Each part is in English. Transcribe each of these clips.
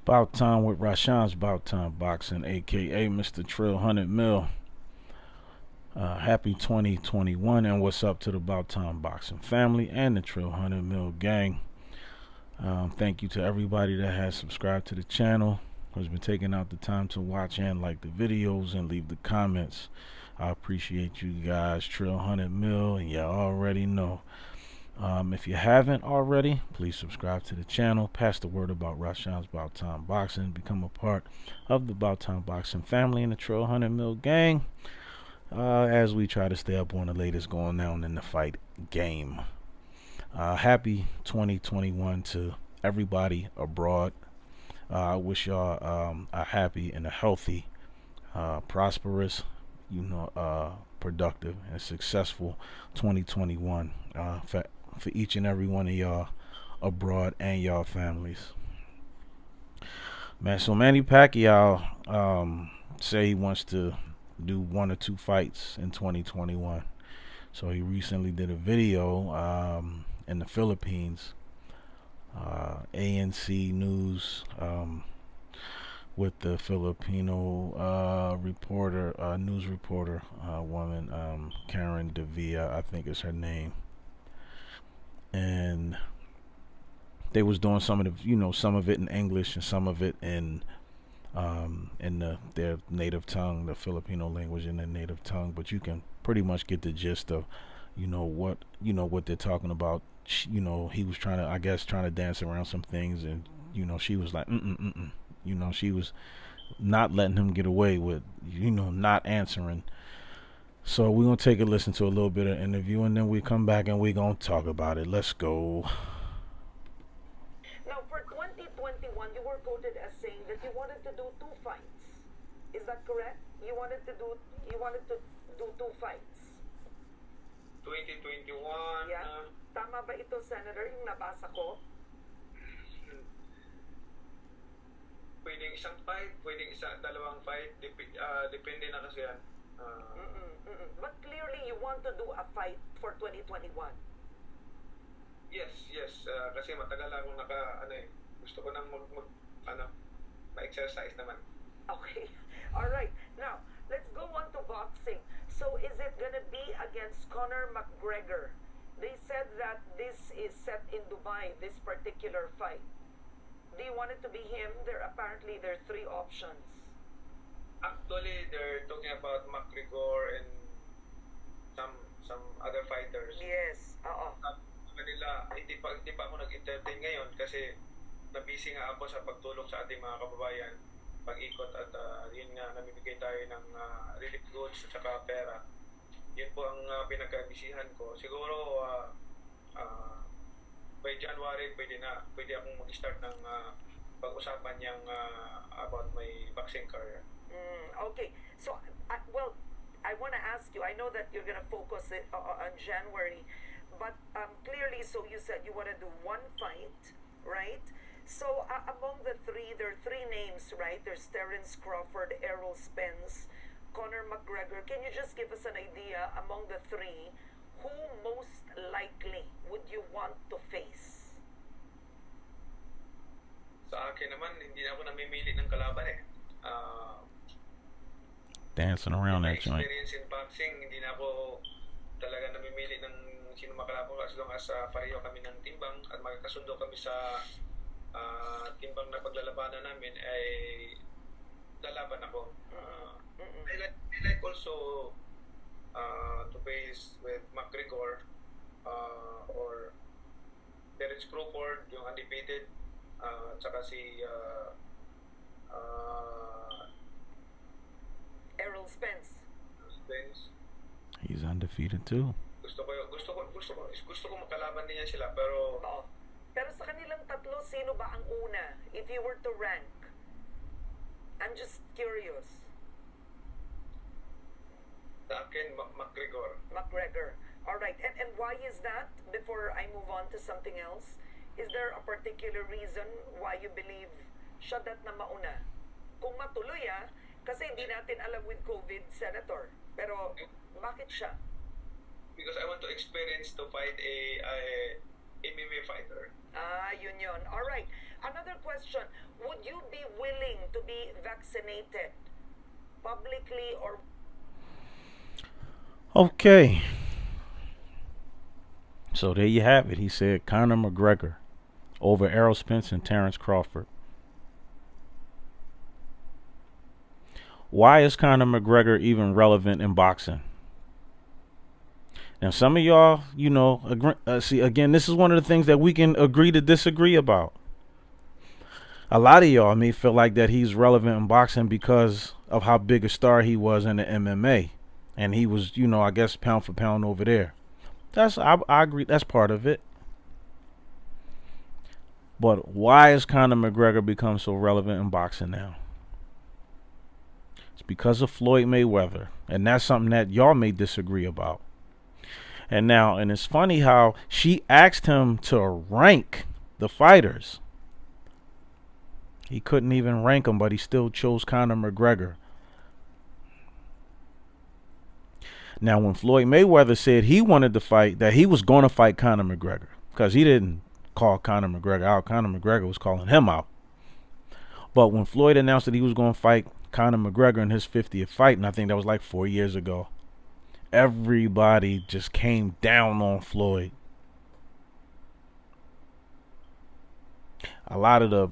About Time with Rashawn's About Time Boxing, aka Mr. Trill 100 Mil. Happy 2021, and what's up to the About Time Boxing family and the Trill 100 Mil gang. Thank you to everybody that has subscribed to the channel, who's been taking out the time to watch and like the videos and leave the comments. I appreciate you guys, Trill 100 Mil, and y'all already know. If you haven't already, please subscribe to the channel, pass the word about Rashawn's About Time Boxing, become a part of the About Time Boxing family and the Trill 100 Mil gang, as we try to stay up on the latest going on in the fight game. Happy 2021 to everybody abroad. I wish y'all a happy and a healthy, prosperous, productive and successful 2021 for each and every one of y'all abroad and y'all families. Man, so Manny Pacquiao say he wants to do 1 or 2 fights in 2021. So he recently did a video in the Philippines, ANC News, with the Filipino news reporter woman, Karen Davia, I think is her name. And they was doing some of the, some of it in English and some of it in their native tongue, the Filipino language in their native tongue. But you can pretty much get the gist of, what they're talking about. He was trying to dance around some things, and she was like, she was not letting him get away with, not answering. So we're going to take a listen to a little bit of interview, and then we come back and we're going to talk about it. Let's go. Now, for 2021, you were quoted as saying that you wanted to do 2 fights. Is that correct? You wanted to do 2 fights. 2021. Yeah. Tama ba ito, Senator, yung nabasa ko? Pwedeng isang fight, pwedeng dalawang fight. Depende na kasi yan. But clearly, you want to do a fight for 2021. Yes. Kasi matagal akong gusto ko nang ma-exercise naman. Okay. All right. Now, let's go on to boxing. So, is it gonna be against Conor McGregor? They said that this is set in Dubai, this particular fight. Do you want it to be him? There are 3 options. Actually, they're talking about McGregor and some other fighters. Yes. Kanila, hindi pa ako nag-entertain ngayon kasi nabisi nga ako sa pagtulong sa ating mga kababayan, pag-ikot at yun nga, namimigay tayo ng relief goods at saka pera. Yun po ang pinagkabisihan ko. Siguro by January pwede akong mag-start ng pag-usapan niyang about my boxing career. Okay. So, I want to ask you, I know that you're going to focus it on January, but clearly, so you said you want to do 1 fight, right? So, among the 3, there are 3 names, right? There's Terence Crawford, Errol Spence, Conor McGregor. Can you just give us an idea, among the 3, who most likely would you want to face? Sa akin naman, hindi na ako namimili ng kalaban eh. Dancing around that joint. Experience in boxing, hindi na ako talaga namimili ng sino makalaban, as long as pareho kami ng timbang at magkasundo kami sa timbang na paglalabanan namin ay lalaban ako. I like also to face with McGregor or Terence Crawford, yung undefeated, tsaka si Errol Spence. He's undefeated too. Gusto ko makalaban din niya sila, pero Pero sa kanilang 3, sino ba ang una? If you were to rank, I'm just curious. sa akin, McGregor. All right. And why is that? Before I move on to something else, is there a particular reason why you believe siya dat na mauna? Kung matuloy kasi hindi natin alam with COVID, Senator. Pero bakit siya? Because I want to experience to fight a MMA fighter. Yun. All right. Another question. Would you be willing to be vaccinated publicly or Okay. So there you have it. He said Conor McGregor over Errol Spence and Terence Crawford. Why is Conor McGregor even relevant in boxing? Now, some of y'all, see, again, this is one of the things that we can agree to disagree about. A lot of y'all may feel like that he's relevant in boxing because of how big a star he was in the MMA. And he was, I guess, pound for pound over there. I agree. That's part of it. But why has Conor McGregor become so relevant in boxing now? It's because of Floyd Mayweather. And that's something that y'all may disagree about. And it's funny how she asked him to rank the fighters. He couldn't even rank them, but he still chose Conor McGregor. Now, when Floyd Mayweather said he wanted to fight, that he was going to fight Conor McGregor, because he didn't call Conor McGregor out. Conor McGregor was calling him out. But when Floyd announced that he was going to fight Conor McGregor in his 50th fight, and I think that was like 4 years ago, everybody just came down on Floyd. A lot of the,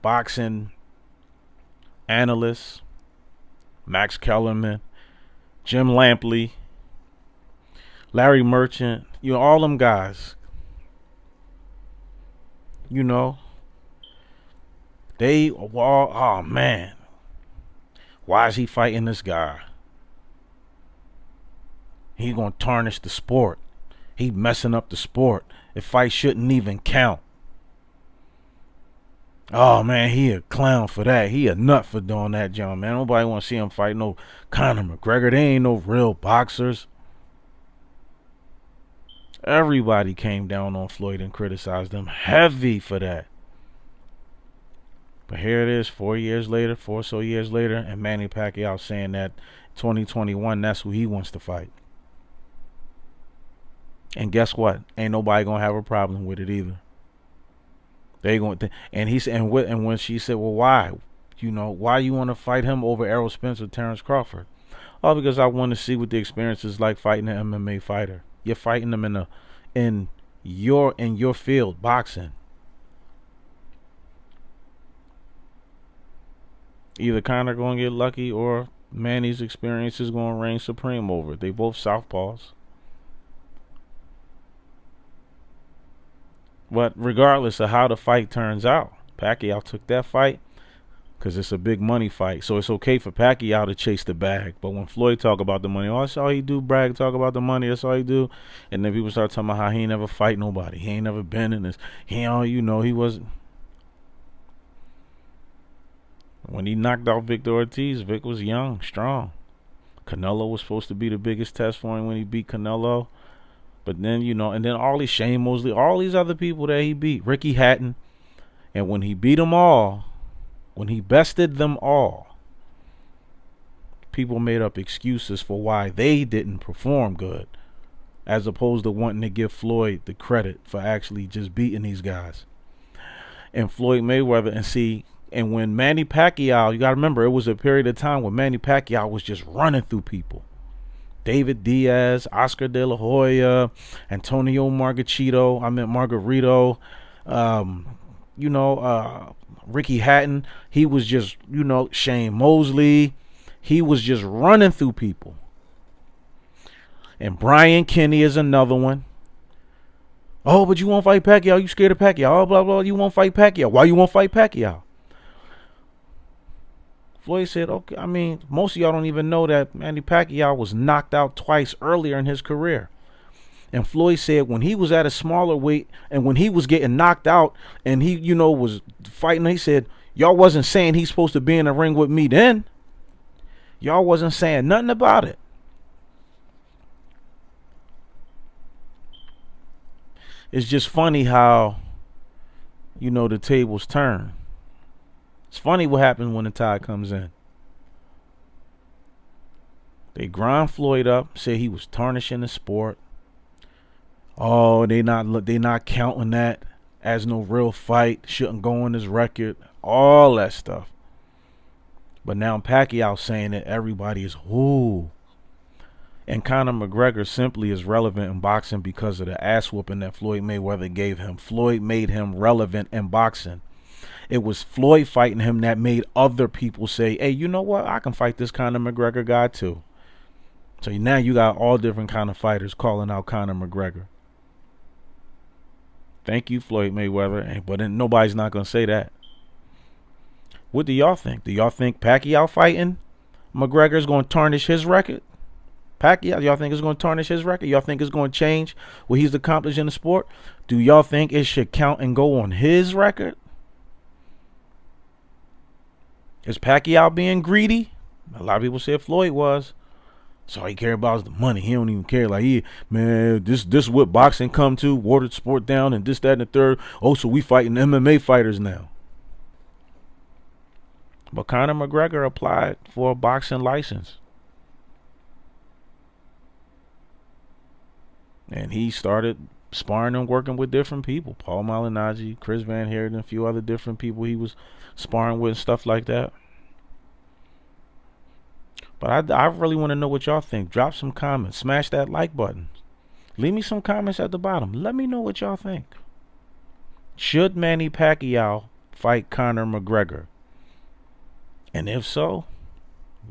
boxing analysts, Max Kellerman, Jim Lampley, Larry Merchant, all them guys, they were all, oh man, why is he fighting this guy? He gonna tarnish the sport. He messing up the sport. The fight shouldn't even count. Oh man, he a clown for that. He a nut for doing that, John, man. Nobody want to see him fight no Conor McGregor. They ain't no real boxers. Everybody came down on Floyd and criticized him heavy for that. But here it is, 4 or so years later, and Manny Pacquiao saying that 2021, that's who he wants to fight. And guess what? Ain't nobody gonna have a problem with it either. They going to, and he said, and when she said, well, why? Why you want to fight him over Errol Spence or Terence Crawford? Oh, because I want to see what the experience is like fighting an MMA fighter. You're fighting them in your field, boxing. Either Conor gonna get lucky or Manny's experience is gonna reign supreme over it. They both southpaws. But regardless of how the fight turns out, Pacquiao took that fight because it's a big money fight. So it's okay for Pacquiao to chase the bag. But when Floyd talk about the money, oh, that's all he do, brag, talk about the money. That's all he do. And then people start talking about how he ain't never fight nobody. He ain't never been in this. He wasn't. When he knocked out Victor Ortiz, Vic was young, strong. Canelo was supposed to be the biggest test for him when he beat Canelo. But then, and then all these Shane Mosley, all these other people that he beat, Ricky Hatton. And when he beat them all, when he bested them all, people made up excuses for why they didn't perform good, as opposed to wanting to give Floyd the credit for actually just beating these guys. And Floyd Mayweather, and when Manny Pacquiao, you got to remember, it was a period of time when Manny Pacquiao was just running through people. David Diaz, Oscar De La Hoya, Antonio Margarito, Ricky Hatton. He was just, Shane Mosley. He was just running through people. And Brian Kenny is another one. Oh, but you won't fight Pacquiao. You scared of Pacquiao. Oh, blah, blah. You won't fight Pacquiao. Why you won't fight Pacquiao? Floyd said, okay, most of y'all don't even know that Manny Pacquiao was knocked out twice earlier in his career. And Floyd said when he was at a smaller weight and when he was getting knocked out and he, was fighting, he said, y'all wasn't saying he's supposed to be in the ring with me then. Y'all wasn't saying nothing about it. It's just funny how, the tables turn. It's funny what happens when the tide comes in. They grind Floyd up, say he was tarnishing the sport. Oh, they not counting that as no real fight. Shouldn't go on his record. All that stuff. But now Pacquiao saying that everybody is ooh. And Conor McGregor simply is relevant in boxing because of the ass whooping that Floyd Mayweather gave him. Floyd made him relevant in boxing. It was Floyd fighting him that made other people say, hey, you know what? I can fight this Conor McGregor guy too. So now you got all different kind of fighters calling out Conor McGregor. Thank you, Floyd Mayweather. But then nobody's not going to say that. What do y'all think? Do y'all think Pacquiao fighting McGregor is going to tarnish his record? Pacquiao, y'all think it's going to tarnish his record? Y'all think it's going to change what he's accomplished in the sport? Do y'all think it should count and go on his record? Is Pacquiao being greedy? A lot of people said Floyd was. So all he care about is the money. He don't even care. Like, man, this what boxing come to. Watered sport down and this, that, and the third. Oh, so we fighting MMA fighters now. But Conor McGregor applied for a boxing license. And he started sparring and working with different people. Paul Malignaggi, Chris Van Heerden, and a few other different people he was sparring with and stuff like that. But I really want to know what y'all think. Drop some comments. Smash that like button. Leave me some comments at the bottom. Let me know what y'all think. Should Manny Pacquiao fight Conor McGregor? And if so,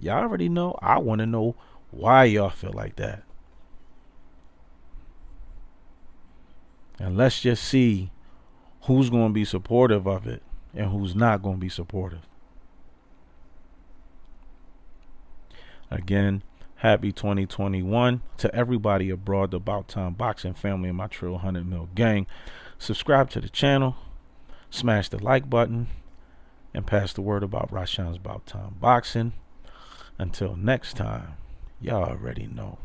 y'all already know. I want to know why y'all feel like that. And let's just see who's going to be supportive of it and who's not going to be supportive. Again, happy 2021 to everybody abroad, the About Time Boxing family and my Trill 100 Mil gang. Subscribe to the channel, smash the like button, and pass the word about Rashawn's About Time Boxing. Until next time, y'all already know.